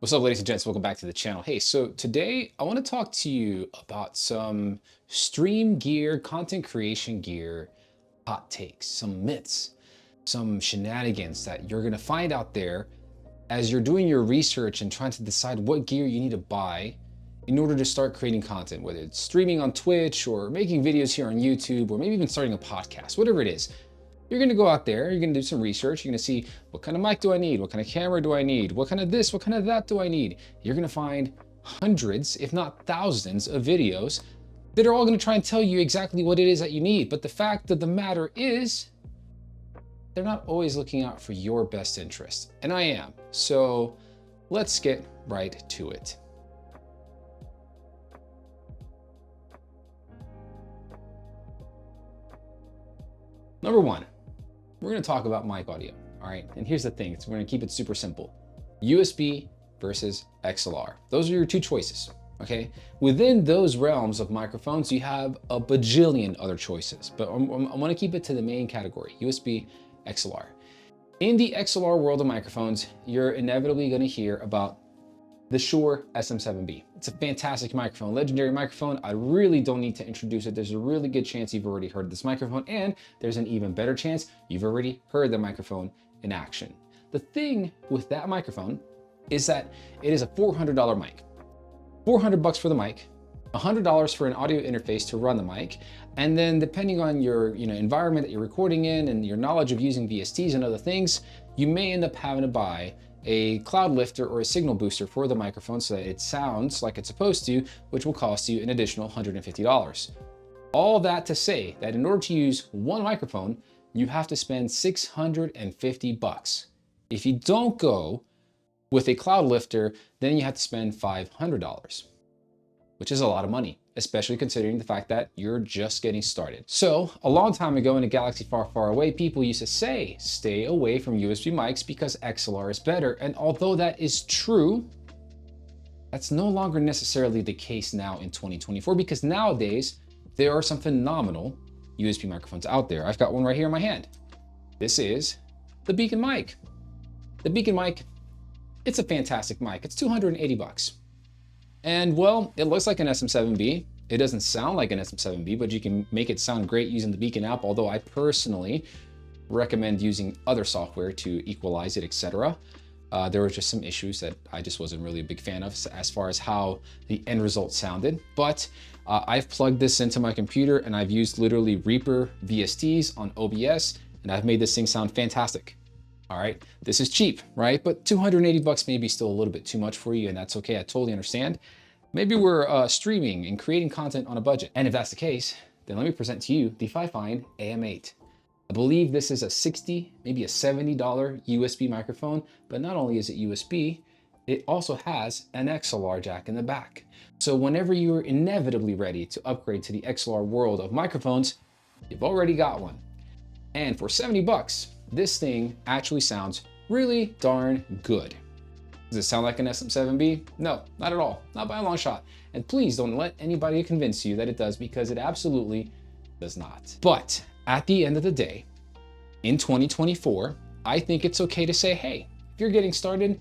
What's up, ladies and gents? Welcome back to the channel. Hey, so today I want to talk to you about some stream gear, content creation gear, hot takes, some myths, some shenanigans that you're going to find out there as you're doing your research and trying to decide what gear you need to buy in order to start creating content, whether it's streaming on Twitch or making videos here on YouTube, or maybe even starting a podcast, whatever it is. You're gonna go out there, you're gonna do some research, you're gonna see what kind of mic do I need, what kind of camera do I need, what kind of this, what kind of that do I need. You're gonna find hundreds, if not thousands of videos that are all gonna try and tell you exactly what it is that you need. But the fact of the matter is, they're not always looking out for your best interest. And I am. So let's get right to it. Number one, we're going to talk about mic audio. All right. And here's the thing. We're going to keep it super simple. USB versus XLR. Those are your two choices. Okay. Within those realms of microphones, you have a bajillion other choices, but I want to keep it to the main category, USB, XLR. In the XLR world of microphones, you're inevitably going to hear about the Shure SM7B. It's a fantastic microphone, legendary microphone. I really don't need to introduce it. There's a really good chance you've already heard this microphone, and there's an even better chance you've already heard the microphone in action. The thing with that microphone is that it is a $400 mic. $400 for the mic, $100 for an audio interface to run the mic, and then depending on your environment that you're recording in and your knowledge of using VSTs and other things, you may end up having to buy a cloud lifter or a signal booster for the microphone so that it sounds like it's supposed to, which will cost you an additional $150. All that to say that in order to use one microphone, you have to spend $650. If you don't go with a cloud lifter, then you have to spend $500, which is a lot of money, especially considering the fact that you're just getting started. So a long time ago in a galaxy far, far away, people used to say, stay away from USB mics because XLR is better. And although that is true, that's no longer necessarily the case now in 2024, because nowadays there are some phenomenal USB microphones out there. I've got one right here in my hand. This is the Beacon mic. The Beacon mic, it's a fantastic mic. It's $280. And well, it looks like an SM7B. It doesn't sound like an SM7B, but you can make it sound great using the Beacon app, although I personally recommend using other software to equalize it, etc. There were just some issues that I just wasn't really a big fan of as far as how the end result sounded. But I've plugged this into my computer and I've used literally Reaper VSTs on OBS, and I've made this thing sound fantastic. All right, this is cheap, right? But $280 may be still a little bit too much for you, and that's okay. I totally understand. Maybe we're streaming and creating content on a budget. And if that's the case, then let me present to you the Fifine AM8. I believe this is a $60, maybe a $70 USB microphone, but not only is it USB, it also has an XLR jack in the back. So whenever you're inevitably ready to upgrade to the XLR world of microphones, you've already got one. And for $70, this thing actually sounds really darn good. Does it sound like an SM7B? No, not at all, not by a long shot. And please don't let anybody convince you that it does, because it absolutely does not. But at the end of the day, in 2024, I think it's okay to say, hey, if you're getting started,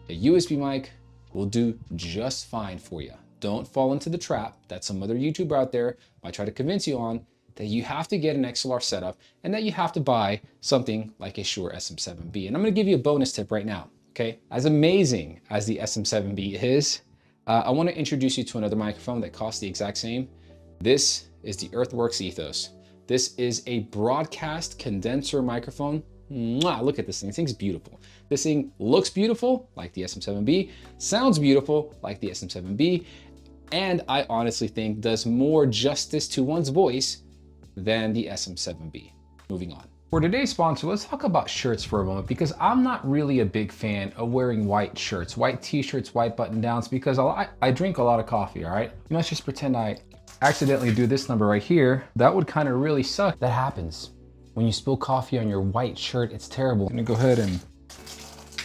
a USB mic will do just fine for you. Don't fall into the trap that some other YouTuber out there might try to convince you on, that you have to get an XLR setup and that you have to buy something like a Shure SM7B. And I'm gonna give you a bonus tip right now, okay? As amazing as the SM7B is, I wanna introduce you to another microphone that costs the exact same. This is the Earthworks Ethos. This is a broadcast condenser microphone. Mwah, look at this thing, this thing's beautiful. This thing looks beautiful, like the SM7B, sounds beautiful, like the SM7B, and I honestly think does more justice to one's voice than the SM7B. Moving on. For today's sponsor, let's talk about shirts for a moment, because I'm not really a big fan of wearing white shirts, white t-shirts, white button downs, because I drink a lot of coffee, all right? Let's just pretend I accidentally do this number right here. That would kind of really suck. That happens. When you spill coffee on your white shirt, it's terrible. I'm gonna go ahead and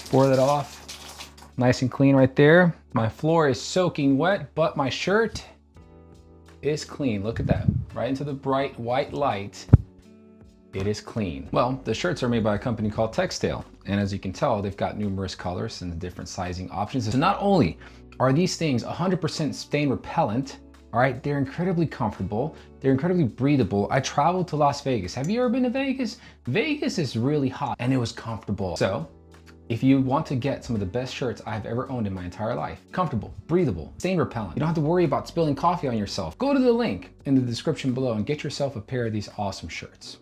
pour that off. Nice and clean right there. My floor is soaking wet, but my shirt is clean. Look at that, right into the bright white light. it is clean. Well, the shirts are made by a company called Textile, and as you can tell, they've got numerous colors and different sizing options. So not only are these things 100% stain repellent, all right, they're incredibly comfortable, they're incredibly breathable. I traveled to Las Vegas. Have you ever been to Vegas? Vegas is really hot and it was comfortable. So if you want to get some of the best shirts I've ever owned in my entire life, comfortable, breathable, stain repellent, you don't have to worry about spilling coffee on yourself, go to the link in the description below and get yourself a pair of these awesome shirts.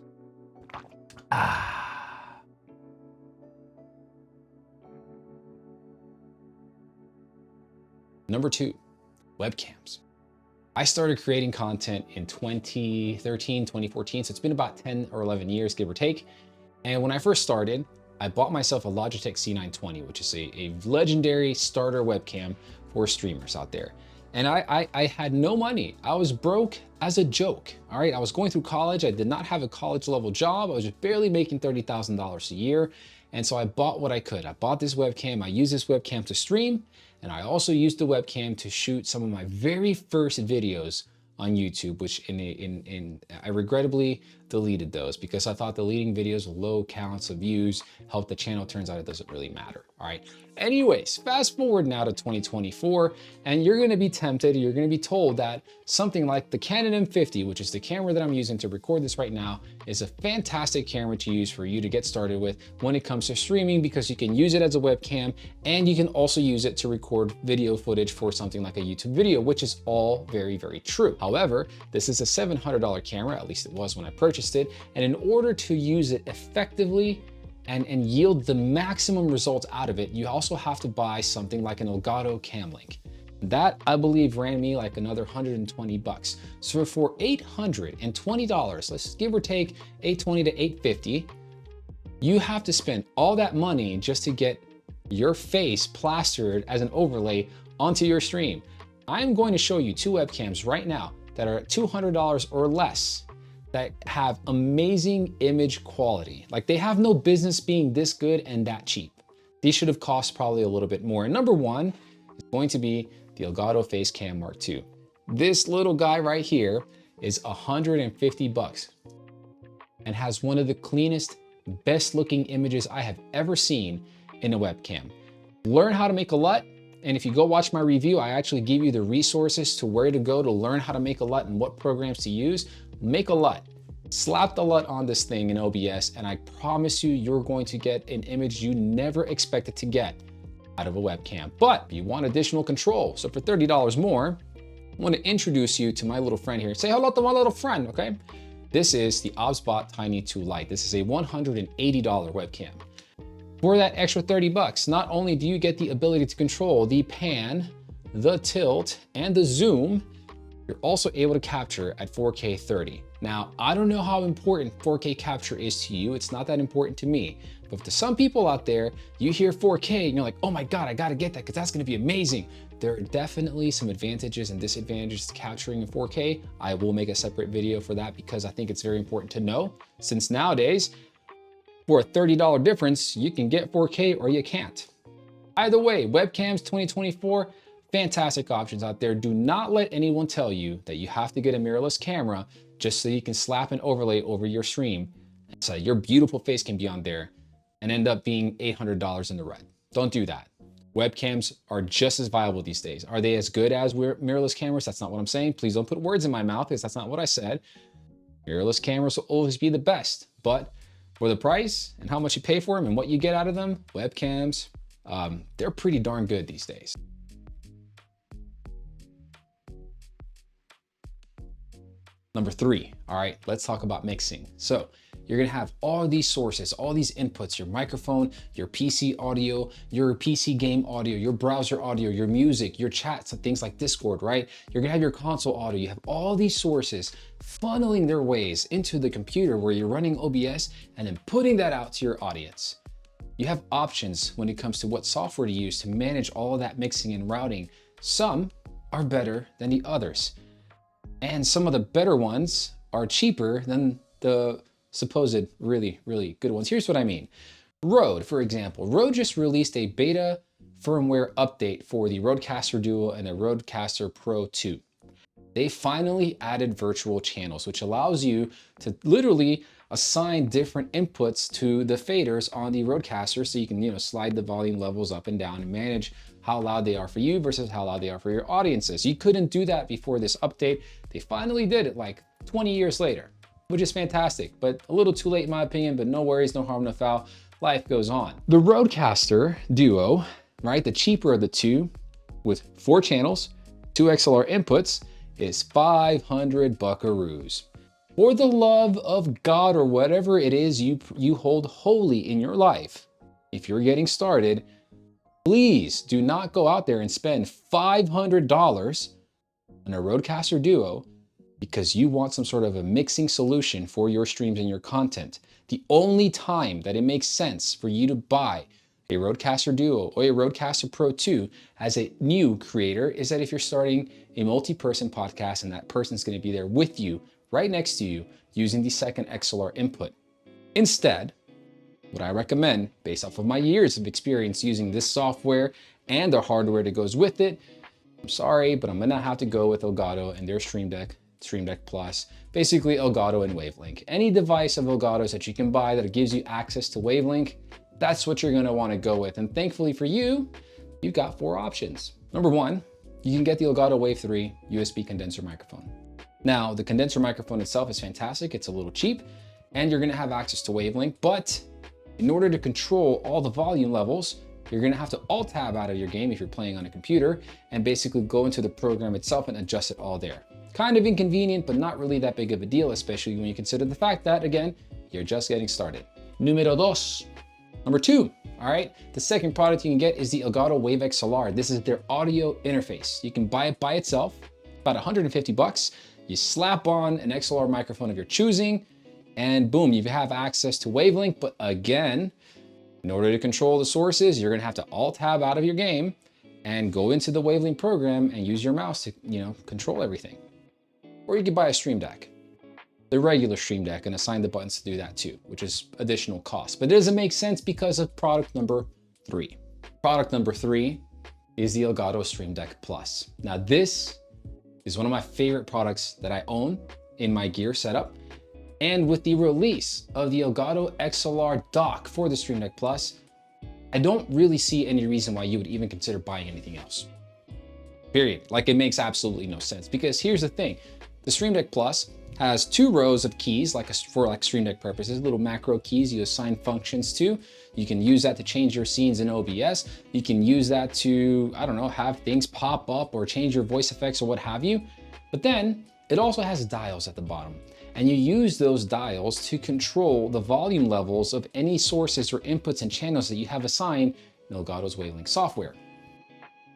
Number 2, webcams. I started creating content in 2013, 2014, so it's been about 10 or 11 years, give or take. And when I first started, I bought myself a Logitech C920, which is a legendary starter webcam for streamers out there. And I had no money. I was broke as a joke, all right? I was going through college. I did not have a college level job. I was just barely making $30,000 a year. And so I bought what I could. I bought this webcam. I used this webcam to stream. And I also used the webcam to shoot some of my very first videos on YouTube, which I regrettably deleted those because I thought deleting videos with low counts of views helped the channel. Turns out it doesn't really matter, all right? Anyways, fast forward now to 2024, and you're gonna be tempted, you're gonna be told that something like the Canon M50, which is the camera that I'm using to record this right now, is a fantastic camera to use for you to get started with when it comes to streaming, because you can use it as a webcam and you can also use it to record video footage for something like a YouTube video, which is all very, very true. However, this is a $700 camera, at least it was when I purchased it, and in order to use it effectively and yield the maximum results out of it, you also have to buy something like an Elgato Cam Link. That, I believe, ran me like another 120 bucks. So for $820, let's give or take 820 to 850, you have to spend all that money just to get your face plastered as an overlay onto your stream. I'm going to show you 2 webcams right now that are $200 or less that have amazing image quality. Like, they have no business being this good and that cheap. These should have cost probably a little bit more. And number 1 is going to be the Elgato Face Cam Mark II. This little guy right here is 150 bucks and has one of the cleanest, best looking images I have ever seen in a webcam. Learn how to make a LUT. And if you go watch my review, I actually give you the resources to where to go to learn how to make a LUT and what programs to use. Make a LUT, slap the LUT on this thing in OBS, and I promise you, you're going to get an image you never expected to get out of a webcam. But if you want additional control, so for $30 more, I want to introduce you to my little friend here. Say hello to my little friend, okay? This is the OBSBot Tiny 2 Lite. This is a $180 webcam. For that extra 30 bucks, not only do you get the ability to control the pan, the tilt, and the zoom, you're also able to capture at 4K 30. Now, I don't know how important 4K capture is to you. It's not that important to me. But to some people out there, you hear 4K and you're like, oh my God, I gotta get that because that's gonna be amazing. There are definitely some advantages and disadvantages to capturing in 4K. I will make a separate video for that because I think it's very important to know, since nowadays, for a $30 difference, you can get 4K or you can't. Either way, webcams 2024, fantastic options out there. Do not let anyone tell you that you have to get a mirrorless camera just so you can slap an overlay over your stream so your beautiful face can be on there and end up being $800 in the red. Don't do that. Webcams are just as viable these days. Are they as good as mirrorless cameras? That's not what I'm saying. Please don't put words in my mouth because that's not what I said. Mirrorless cameras will always be the best, but for the price and how much you pay for them and what you get out of them, webcams, they're pretty darn good these days. Number 3, all right, let's talk about mixing. So you're gonna have all these sources, all these inputs, your microphone, your PC audio, your PC game audio, your browser audio, your music, your chats, and things like Discord, right? You're gonna have your console audio. You have all these sources funneling their ways into the computer where you're running OBS and then putting that out to your audience. You have options when it comes to what software to use to manage all of that mixing and routing. Some are better than the others. And some of the better ones are cheaper than the supposed really, really good ones. Here's what I mean. Rode, for example. Rode just released a beta firmware update for the Rodecaster Duo and the Rodecaster Pro 2. They finally added virtual channels, which allows you to literally assign different inputs to the faders on the Rodecaster so you can, slide the volume levels up and down and manage how loud they are for you versus how loud they are for your audiences. You couldn't do that before this update. They finally did it like 20 years later, which is fantastic, but a little too late in my opinion, but no worries, no harm, no foul. Life goes on. The Rodecaster Duo, right, the cheaper of the two with 4 channels, 2 XLR inputs, is 500 buckaroos. For the love of God or whatever it is you hold holy in your life, if you're getting started, please do not go out there and spend $500 on a Rodecaster Duo because you want some sort of a mixing solution for your streams and your content. The only time that it makes sense for you to buy a Rodecaster Duo or a Rodecaster Pro 2 as a new creator is that if you're starting a multi-person podcast and that person's going to be there with you, right next to you, using the second XLR input. Instead, what I recommend, based off of my years of experience using this software and the hardware that goes with it, I'm sorry, but I'm gonna have to go with Elgato and their Stream Deck Plus, basically Elgato and Wavelink. Any device of Elgato's that you can buy that gives you access to Wavelink, that's what you're gonna wanna go with. And thankfully for you, you've got 4 options. Number 1, you can get the Elgato Wave 3 USB condenser microphone. Now, the condenser microphone itself is fantastic. It's a little cheap and you're gonna have access to Wavelink, but in order to control all the volume levels, you're gonna have to Alt-Tab out of your game if you're playing on a computer and basically go into the program itself and adjust it all there. Kind of inconvenient, but not really that big of a deal, especially when you consider the fact that, again, you're just getting started. Numero 2. Number 2, all right? The second product you can get is the Elgato Wave XLR. This is their audio interface. You can buy it by itself, about 150 bucks. You slap on an XLR microphone of your choosing, and boom, you have access to Wavelink. But again, in order to control the sources, you're gonna have to Alt-Tab out of your game and go into the Wavelink program and use your mouse to, control everything. Or you could buy a Stream Deck, the regular Stream Deck, and assign the buttons to do that too, which is additional cost. But it doesn't make sense because of product number 3. Product number 3 is the Elgato Stream Deck Plus. Now this is one of my favorite products that I own in my gear setup. And with the release of the Elgato XLR dock for the Stream Deck Plus, I don't really see any reason why you would even consider buying anything else. Period. Like, it makes absolutely no sense, because here's the thing. The Stream Deck Plus has 2 rows of keys, for Stream Deck purposes, little macro keys you assign functions to. You can use that to change your scenes in OBS. You can use that to, I don't know, have things pop up or change your voice effects or what have you. But then it also has dials at the bottom. And you use those dials to control the volume levels of any sources or inputs and channels that you have assigned in Elgato's Wavelink software.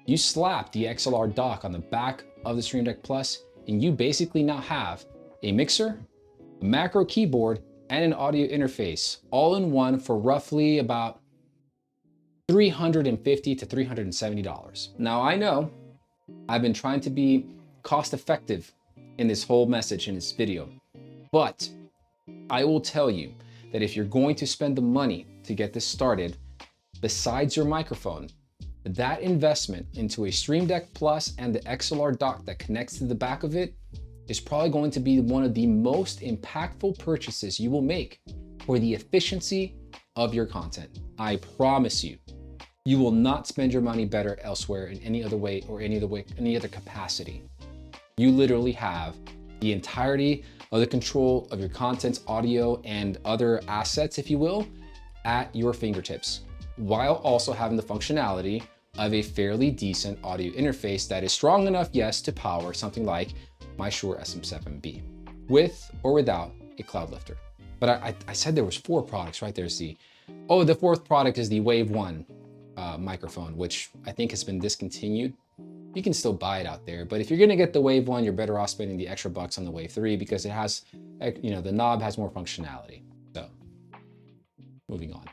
You slap the XLR dock on the back of the Stream Deck Plus, and you basically now have a mixer, a macro keyboard, and an audio interface, all in one for roughly about $350 to $370. Now, I know I've been trying to be cost effective in this whole message in this video, but I will tell you that if you're going to spend the money to get this started, besides your microphone, that investment into a Stream Deck Plus and the XLR dock that connects to the back of it is probably going to be one of the most impactful purchases you will make for the efficiency of your content. I promise you, you will not spend your money better elsewhere in any other way or any other capacity. You literally have the entirety of the control of your content's audio and other assets, if you will, at your fingertips, while also having the functionality of a fairly decent audio interface that is strong enough, yes, to power something like my Shure SM7B, with or without a cloud lifter. But I said there was 4 products, right? There's the 4th product is the Wave 1 microphone, which I think has been discontinued. You can still buy it out there, but if you're gonna get the Wave 1, you're better off spending the extra bucks on the Wave 3 because it has, the knob has more functionality. So, moving on.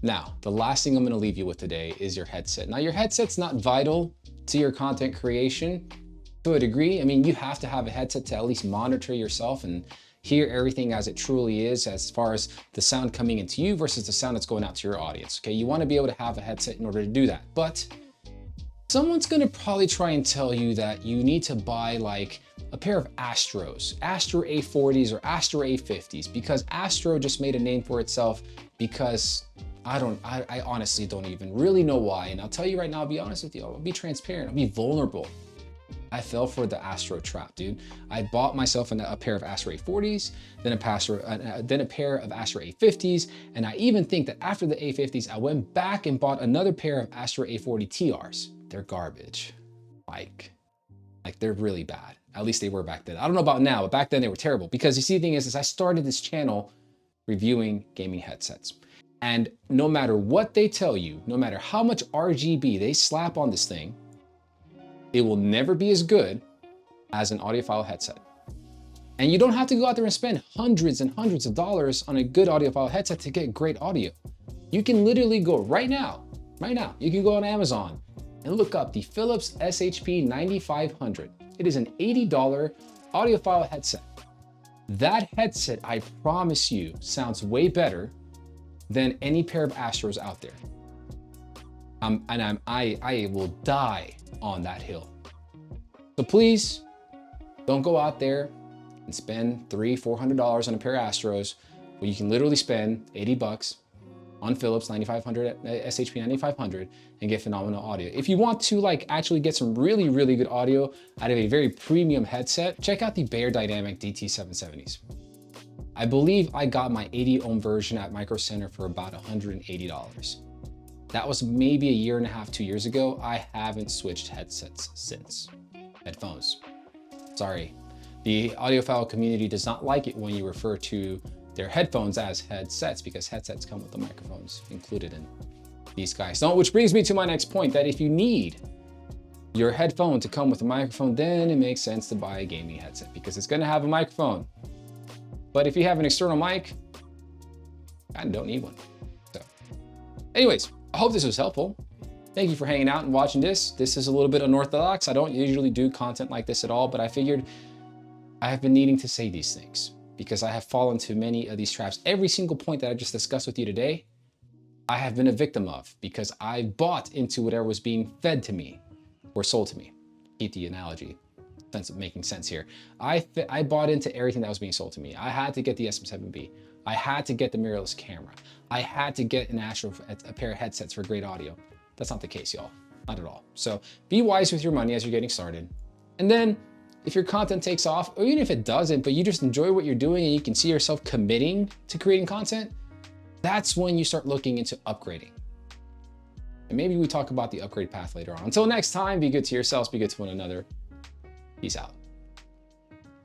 Now, the last thing I'm gonna leave you with today is your headset. Now, your headset's not vital to your content creation to a degree. I mean, you have to have a headset to at least monitor yourself and hear everything as it truly is as far as the sound coming into you versus the sound that's going out to your audience, okay? You wanna be able to have a headset in order to do that. But Someone's gonna probably try and tell you that you need to buy like a pair of Astro A40s or Astro A50s, because Astro just made a name for itself, because I honestly don't even really know why. And I'll tell you right now, I'll be honest with you, I'll be transparent, I'll be vulnerable. I fell for the Astro trap, dude. I bought myself a pair of Astro A40s, then a pair of Astro A50s, and I even think that after the A50s, I went back and bought another pair of Astro A40 TRs. They're garbage. Like they're really bad. At least they were back then. I don't know about now, but back then they were terrible. Because you see, the thing is I started this channel reviewing gaming headsets. And no matter what they tell you, no matter how much RGB they slap on this thing, it will never be as good as an audiophile headset. And you don't have to go out there and spend hundreds and hundreds of dollars on a good audiophile headset to get great audio. You can literally go right now, you can go on Amazon and look up the Philips SHP 9500. It is an $80 audiophile headset. That headset, I promise you, sounds way better than any pair of Astros out there. I will die on that hill. So please don't go out there and spend $300-400 on a pair of Astros when you can literally spend 80 bucks on Philips 9500 SHP 9500 and get phenomenal audio. If you want to like actually get some really, really good audio out of a very premium headset, check out the Beyerdynamic DT770s. I believe I got my 80 ohm version at Micro Center for about $180. That was maybe a year and a half, 2 years ago. I haven't switched headsets since. Headphones. Sorry. The audiophile community does not like it when you refer to their headphones as headsets, because headsets come with the microphones included in these guys. So, which brings me to my next point, that if you need your headphone to come with a microphone, then it makes sense to buy a gaming headset because it's gonna have a microphone. But if you have an external mic, I don't need one. So anyways, I hope this was helpful. Thank you for hanging out and watching this. This is a little bit unorthodox. I don't usually do content like this at all, but I figured I have been needing to say these things because I have fallen to many of these traps. Every single point that I just discussed with you today, I have been a victim of because I bought into whatever was being fed to me or sold to me. Keep the analogy sense of making sense here. I bought into everything that was being sold to me. I had to get the SM7B. I had to get the mirrorless camera. I had to get a pair of headsets for great audio. That's not the case, y'all. Not at all. So be wise with your money as you're getting started. And then if your content takes off, or even if it doesn't, but you just enjoy what you're doing and you can see yourself committing to creating content, that's when you start looking into upgrading. And maybe we talk about the upgrade path later on. Until next time, be good to yourselves, be good to one another. Peace out.